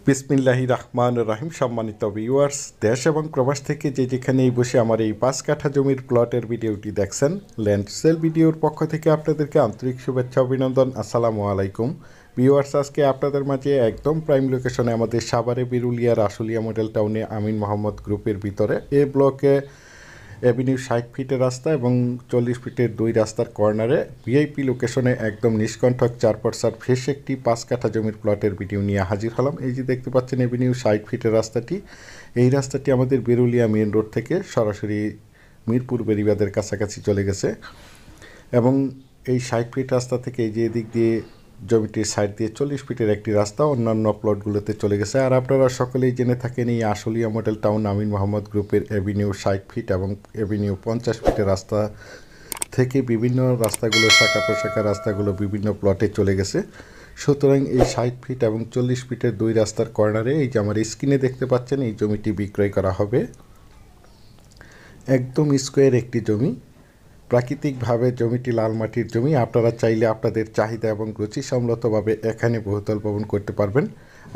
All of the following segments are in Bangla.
বিসমিল্লাহির রহমানির রহিম। সম্মানিত ভিউয়ার্স, দেশ এবং প্রবাস থেকে যে যেখানেই বসে আমার এই 5 কাঠা জমির প্লটের ভিডিওটি দেখছেন, ল্যান্ড সেল ভিডিওর পক্ষ থেকে আপনাদেরকে আন্তরিক শুভেচ্ছা অভিনন্দন। আসসালামু আলাইকুম ভিউয়ার্স। আজকে আপনাদের মাঝে একদম প্রাইম লোকেশনে আমাদের সাভারে বিরুলিয়ার আশুলিয়া মডেল টাউনে আমিন মোহাম্মদ গ্রুপের ভিতরে এ ব্লকে এভিনিউ 60 ফিটের রাস্তা এবং 40 ফিটের 2 রাস্তার কর্নারে ভিআইপি লোকেশনে একদম নিষ্কণ্ঠক 4% ফ্রেশ একটি 5 কাঠা জমির প্লটের ভিডিও নিয়ে হাজির হলাম। এই যে দেখতে পাচ্ছেন এভিনিউ 60 ফিটের রাস্তাটি, এই রাস্তাটি আমাদের বিরুলিয়া মেন রোড থেকে সরাসরি মিরপুর বেরিবাদের কাছাকাছি চলে গেছে এবং এই 60 ফিট রাস্তা থেকে এই যে এদিক দিয়ে জমিটির সাইড দিয়ে 40 ফিটের একটি রাস্তা অন্যান্য প্লটগুলোতে চলে গেছে। আর আপনারা সকলেই জেনে থাকেন এই আশুলিয়া মডেল টাউন আমিন মোহাম্মদ গ্রুপের এভিনিউ 60 ফিট এবং এভিনিউ 50 ফিটের রাস্তা থেকে বিভিন্ন রাস্তাগুলো শাখা প্রশাখা রাস্তাগুলো বিভিন্ন প্লটে চলে গেছে। সুতরাং এই 60 ফিট এবং 40 ফিটের 2 রাস্তার কর্নারে এই যে আমার স্ক্রিনে দেখতে পাচ্ছেন এই জমিটি বিক্রয় করা হবে। একদম স্কোয়ার একটি জমি, প্রাকৃতিকভাবে জমিটি লাল মাটির জমি। আপনারা চাইলে আপনাদের চাহিদা এবং রুচিসম্মতভাবে এখানে বহুতল ভবন করতে পারবেন।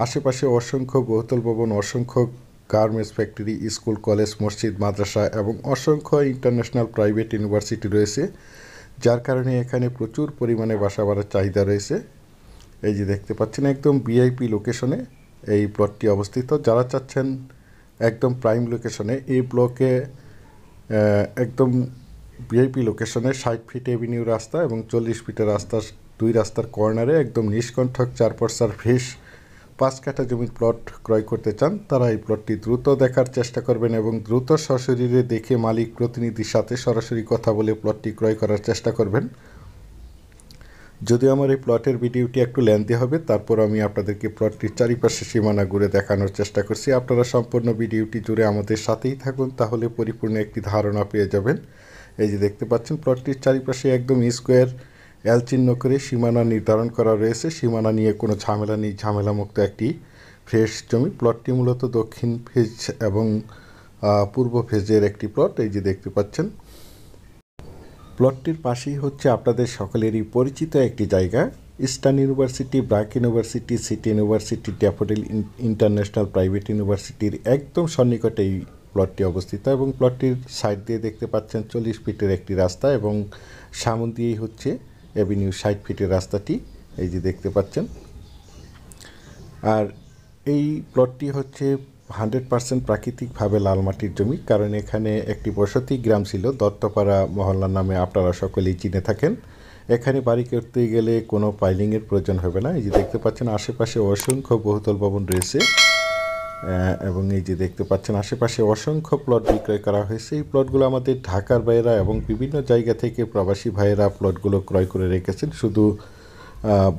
আশেপাশে অসংখ্য বহুতল ভবন, অসংখ্য গার্মেন্টস ফ্যাক্টরি, স্কুল, কলেজ, মসজিদ, মাদ্রাসা এবং অসংখ্য ইন্টারন্যাশনাল প্রাইভেট ইউনিভার্সিটি রয়েছে, যার কারণে এখানে প্রচুর পরিমাণে বাসা বাড়ার চাহিদা রয়েছে। এই যে দেখতে পাচ্ছেন একদম ভিআইপি লোকেশনে এই প্লটটি অবস্থিত। যারা চাচ্ছেন একদম প্রাইম লোকেশনে এই ব্লকে একদম ভিআইপি লোকেশনে 60 ফিট এভিনিউ রাস্তা এবং 40 ফিটের রাস্তা 2 রাস্তার কর্নারে একদম নিষ্কণ্ঠক 4% ফ্রেশ 5 কাঠা জমির প্লট ক্রয় করতে চান, তারা এই প্লটটি দ্রুত দেখার চেষ্টা করবেন এবং দ্রুত সশরীরে দেখে মালিক প্রতিনিধির সাথে সরাসরি কথা বলে প্লটটি ক্রয় করার চেষ্টা করবেন। যদিও আমার এই প্লটের ভিডিওটি একটু লেন্থি হবে, তারপর আমি আপনাদেরকে প্লটটির চারিপাশে সীমানা ঘুরে দেখানোর চেষ্টা করছি। আপনারা সম্পূর্ণ ভিডিওটি জুড়ে আমাদের সাথেই থাকুন, তাহলে পরিপূর্ণ একটি ধারণা পেয়ে যাবেন। এই যে দেখতে পাচ্ছেন প্লটটির চারিপাশে একদম স্কোয়ার এল চিহ্ন করে সীমানা নির্ধারণ করা রয়েছে। সীমানা নিয়ে কোনো ঝামেলা নেই, ঝামেলামুক্ত একটি ফ্রেশ জমি। প্লটটি মূলত দক্ষিণ ফেজ এবং পূর্ব ফেজের একটি প্লট। এই যে দেখতে পাচ্ছেন প্লটটির পাশেই হচ্ছে আপনাদের সকলেরই পরিচিত একটি জায়গা, eastern university, BRAC university, city university, daffodil international private ইউনিভার্সিটির একদম সন্নিকটে এই প্লটটি অবস্থিত এবং প্লটটির সাইড দিয়ে দেখতে পাচ্ছেন 40 ফিটের একটি রাস্তা এবং সামন দিয়েই হচ্ছে এভিনিউ 60 ফিটের রাস্তাটি। এই যে দেখতে পাচ্ছেন। আর এই প্লটটি হচ্ছে 100% প্রাকৃতিকভাবে লাল মাটির জমি, কারণ এখানে একটি বসতি গ্রাম ছিল, দত্তপাড়া মহল্লার নামে আপনারা সকলেই চিনে থাকেন। এখানে বাড়ি করতে গেলে কোনো পাইলিংয়ের প্রয়োজন হবে না। এই যে দেখতে পাচ্ছেন আশেপাশে অসংখ্য বহুতল ভবন রয়েছে এবং এই যে দেখতে পাচ্ছেন আশেপাশে অসংখ্য প্লট বিক্রয় করা হয়েছে। এই প্লটগুলো আমাদের ঢাকার ভাইয়েরা এবং বিভিন্ন জায়গা থেকে প্রবাসী ভাইয়েরা প্লটগুলো ক্রয় করে রেখেছেন, শুধু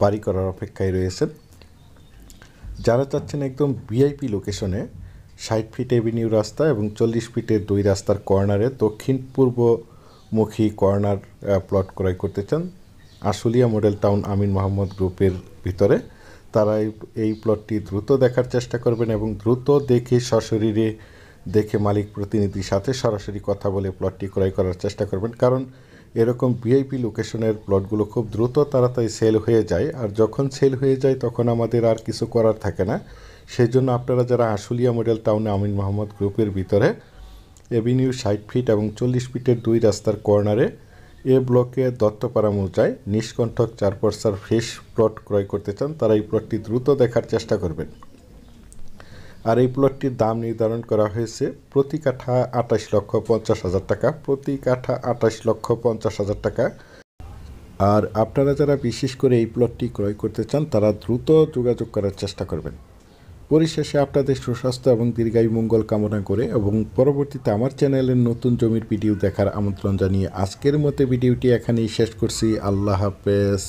বাড়ি করার অপেক্ষায় রয়েছেন। যারা চাচ্ছেন একদম ভিআইপি লোকেশনে 60 ফিট এভিনিউ রাস্তা এবং 40 ফিটের 2 রাস্তার কর্নারে দক্ষিণ পূর্বমুখী কর্নার প্লট ক্রয় করতে চান আশুলিয়া মডেল টাউন আমিন মোহাম্মদ গ্রুপের ভিতরে, তারা এই প্লটটি দ্রুত দেখার চেষ্টা করবেন এবং দ্রুত দেখে সশরীরে দেখে মালিক প্রতিনিধির সাথে সরাসরি কথা বলে প্লটটি ক্রয় করার চেষ্টা করবেন। কারণ এরকম ভিআইপি লোকেশনের প্লটগুলো খুব দ্রুত তাড়াতাড়ি সেল হয়ে যায়, আর যখন সেল হয়ে যায় তখন আমাদের আর কিছু করার থাকে না। সেই জন্য আপনারা যারা আশুলিয়া মডেল টাউনে আমিন মোহাম্মদ গ্রুপের ভিতরে এভিনিউ 60 ফিট এবং 40 ফিটের 2 রাস্তার কর্নারে এ ব্লকে দত্তপাড়া মৌজায় নিষ্কণ্ঠক 4% ফ্রেশ প্লট ক্রয় করতে চান, তারা এই প্লটটি দ্রুত দেখার চেষ্টা করবেন। আর এই প্লটটির দাম নির্ধারণ করা হয়েছে প্রতি কাঠা 28,50,000 টাকা, প্রতি কাঠা 28,50,000 টাকা। আর আপনারা যারা বিশেষ করে এই প্লটটি ক্রয় করতে চান তারা দ্রুত যোগাযোগ করার চেষ্টা করবেন। পরিশেষে আপনাদের সুস্বাস্থ্য এবং দীর্ঘায়ু মঙ্গল কামনা করে এবং পরবর্তীতে আমার চ্যানেলের নতুন জমির ভিডিও দেখার আমন্ত্রণ জানিয়ে আজকের মতো ভিডিওটি এখানেই শেষ করছি। আল্লাহ হাফেজ।